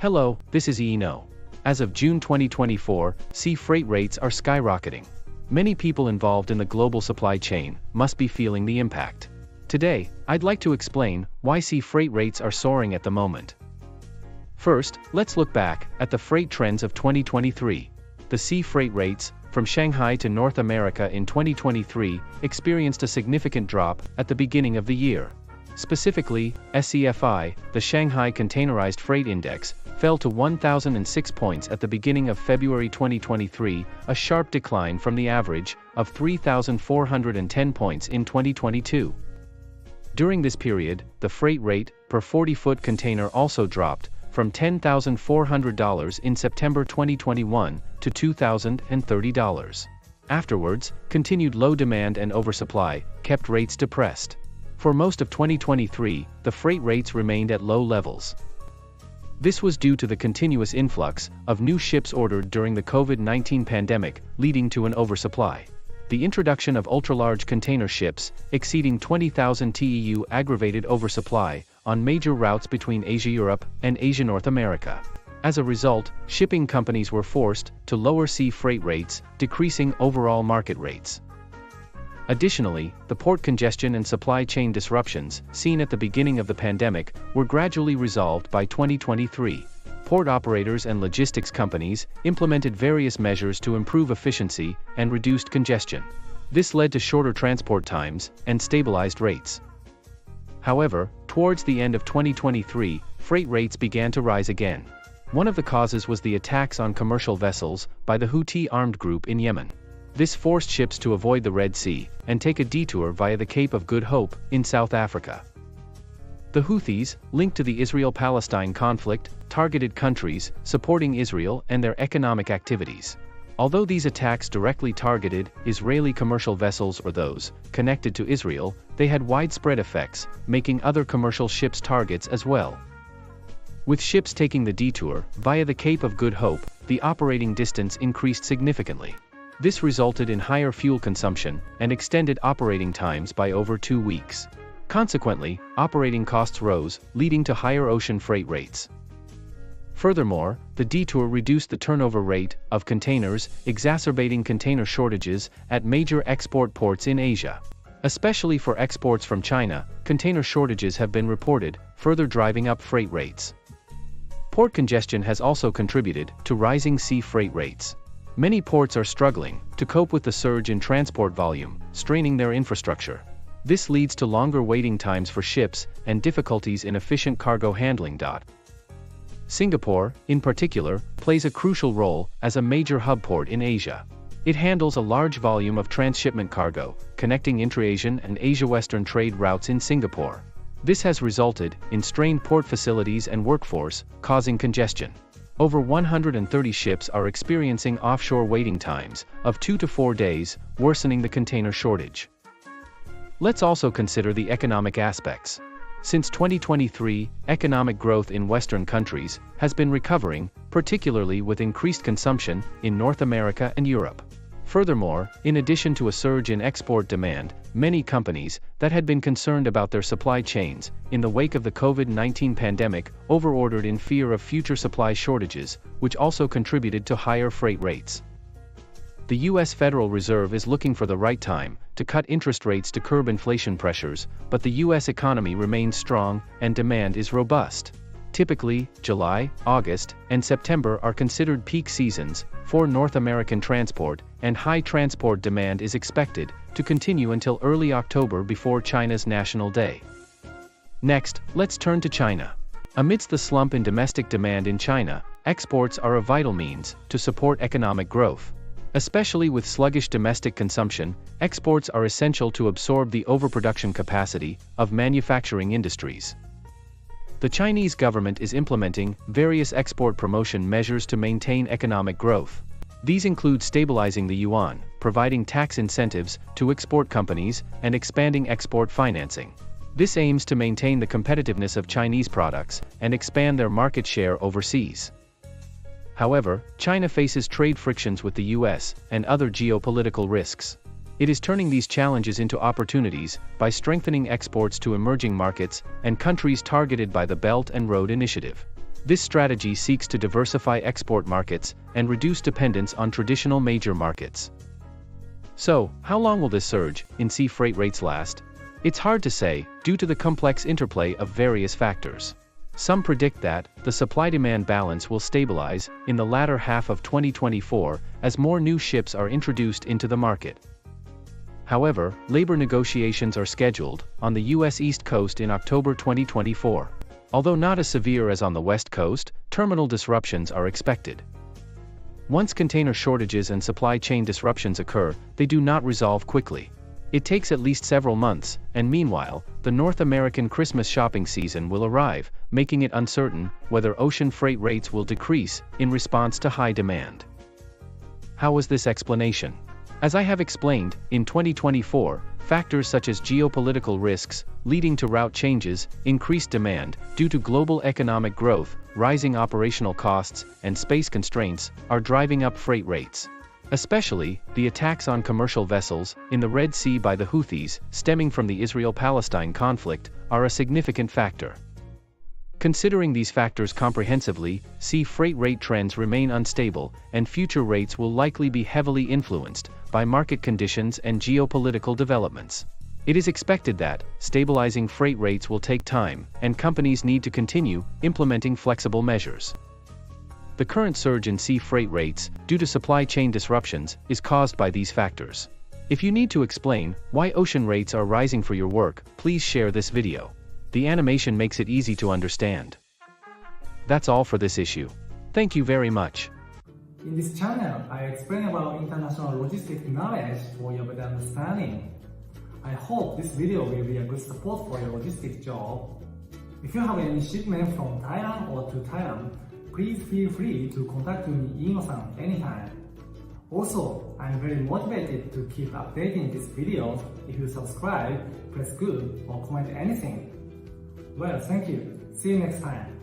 Hello, this is Eno. As of June 2024, sea freight rates are skyrocketing. Many people involved in the global supply chain must be feeling the impact. Today, I'd like to explain why sea freight rates are soaring at the moment. First, let's look back at the freight trends of 2023. The sea freight rates from Shanghai to North America in 2023 experienced a significant drop at the beginning of the year. Specifically, SCFI, the Shanghai Containerized Freight Index, fell to 1,006 points at the beginning of February 2023, a sharp decline from the average of 3,410 points in 2022. During this period, the freight rate per 40-foot container also dropped from $10,400 in September 2021 to $2,030. Afterwards, continued low demand and oversupply kept rates depressed. For most of 2023, the freight rates remained at low levels. This was due to the continuous influx of new ships ordered during the COVID-19 pandemic, leading to an oversupply. The introduction of ultra-large container ships, exceeding 20,000 TEU, aggravated oversupply on major routes between Asia-Europe and Asia-North America. As a result, shipping companies were forced to lower sea freight rates, decreasing overall market rates. Additionally, the port congestion and supply chain disruptions seen at the beginning of the pandemic were gradually resolved by 2023. Port operators and logistics companies implemented various measures to improve efficiency and reduced congestion. This led to shorter transport times and stabilized rates. However, towards the end of 2023, freight rates began to rise again. One of the causes was the attacks on commercial vessels by the Houthi armed group in Yemen. This forced ships to avoid the Red Sea and take a detour via the Cape of Good Hope in South Africa. The Houthis, linked to the Israel-Palestine conflict, targeted countries supporting Israel and their economic activities. Although these attacks directly targeted Israeli commercial vessels or those connected to Israel, they had widespread effects, making other commercial ships targets as well. With ships taking the detour via the Cape of Good Hope, the operating distance increased significantly. This resulted in higher fuel consumption and extended operating times by over 2 weeks. Consequently, operating costs rose, leading to higher ocean freight rates. Furthermore, the detour reduced the turnover rate of containers, exacerbating container shortages at major export ports in Asia. Especially for exports from China, container shortages have been reported, further driving up freight rates. Port congestion has also contributed to rising sea freight rates. Many ports are struggling to cope with the surge in transport volume, straining their infrastructure. This leads to longer waiting times for ships and difficulties in efficient cargo handling. Singapore, in particular, plays a crucial role as a major hub port in Asia. It handles a large volume of transshipment cargo, connecting intra-Asian and Asia-Western trade routes in Singapore. This has resulted in strained port facilities and workforce, causing congestion. Over 130 ships are experiencing offshore waiting times of 2 to 4 days, worsening the container shortage. Let's also consider the economic aspects. Since 2023, economic growth in Western countries has been recovering, particularly with increased consumption in North America and Europe. Furthermore, in addition to a surge in export demand, many companies that had been concerned about their supply chains in the wake of the COVID-19 pandemic overordered in fear of future supply shortages, which also contributed to higher freight rates. The U.S. Federal Reserve is looking for the right time to cut interest rates to curb inflation pressures, but the U.S. economy remains strong and demand is robust. Typically, July, August, and September are considered peak seasons for North American transport, and high transport demand is expected to continue until early October before China's National Day. Next, let's turn to China. Amidst the slump in domestic demand in China, exports are a vital means to support economic growth. Especially with sluggish domestic consumption, exports are essential to absorb the overproduction capacity of manufacturing industries. The Chinese government is implementing various export promotion measures to maintain economic growth. These include stabilizing the yuan, providing tax incentives to export companies, and expanding export financing. This aims to maintain the competitiveness of Chinese products and expand their market share overseas. However, China faces trade frictions with the US and other geopolitical risks. It is turning these challenges into opportunities by strengthening exports to emerging markets and countries targeted by the Belt and Road Initiative. This strategy seeks to diversify export markets and reduce dependence on traditional major markets. So, how long will this surge in sea freight rates last? It's hard to say, due to the complex interplay of various factors. Some predict that the supply-demand balance will stabilize in the latter half of 2024 as more new ships are introduced into the market. However, labor negotiations are scheduled on the U.S. East Coast in October 2024. Although not as severe as on the West Coast, terminal disruptions are expected. Once container shortages and supply chain disruptions occur, they do not resolve quickly. It takes at least several months, and meanwhile, the North American Christmas shopping season will arrive, making it uncertain whether ocean freight rates will decrease in response to high demand. How was this explanation? As I have explained, in 2024, factors such as geopolitical risks, leading to route changes, increased demand, due to global economic growth, rising operational costs, and space constraints, are driving up freight rates. Especially, the attacks on commercial vessels in the Red Sea by the Houthis, stemming from the Israel-Palestine conflict, are a significant factor. Considering these factors comprehensively, sea freight rate trends remain unstable, and future rates will likely be heavily influenced by market conditions and geopolitical developments. It is expected that stabilizing freight rates will take time, and companies need to continue implementing flexible measures. The current surge in sea freight rates, due to supply chain disruptions, is caused by these factors. If you need to explain why ocean rates are rising for your work, please share this video. The animation makes it easy to understand. That's all for this issue. Thank you very much. In this channel, I explain about international logistics knowledge for your better understanding. I hope this video will be a good support for your logistics job. If you have any shipment from Thailand or to Thailand, please feel free to contact me Ino-san anytime. Also, I'm very motivated to keep updating these videos. If you subscribe, press good or comment anything. Well, thank you. See you next time.